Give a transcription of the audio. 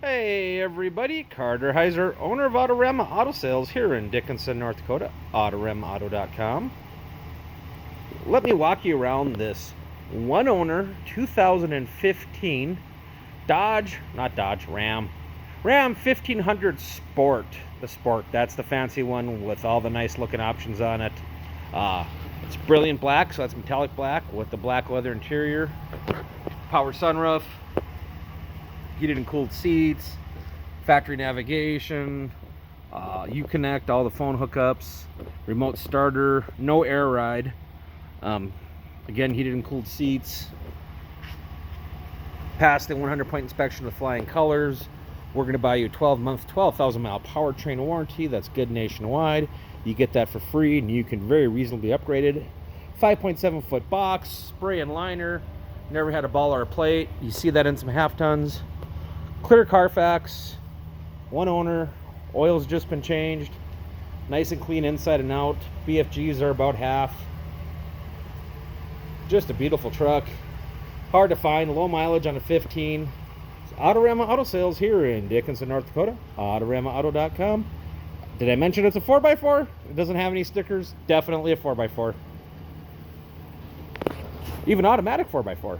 Hey everybody, Carter Heiser, owner of Autorama Auto Sales here in Dickinson, North Dakota, autoramaauto.com. Let me walk you around this one owner 2015 Ram 1500 Sport. The Sport, that's the fancy one with all the nice looking options on it. It's brilliant black, so that's metallic black with the black leather interior, power sunroof, heated and cooled seats, factory navigation, Uconnect, all the phone hookups, remote starter, no air ride. Again, heated and cooled seats. Passed the 100-point inspection with flying colors. We're going to buy you a 12-month, 12,000-mile powertrain warranty. That's good nationwide. You get that for free, and you can very reasonably upgrade it. 5.7-foot box, spray and liner. Never had a ball or a plate. You see that in some half tons. Clear Carfax, one owner, oil's just been changed, nice and clean inside and out. BFGs are about half. Just a beautiful truck, hard to find, low mileage on a 15. It's Autorama Auto Sales here in Dickinson, North Dakota, autoramaauto.com. Did I mention it's a 4x4? It doesn't have any stickers. Definitely a 4x4. Even automatic 4x4.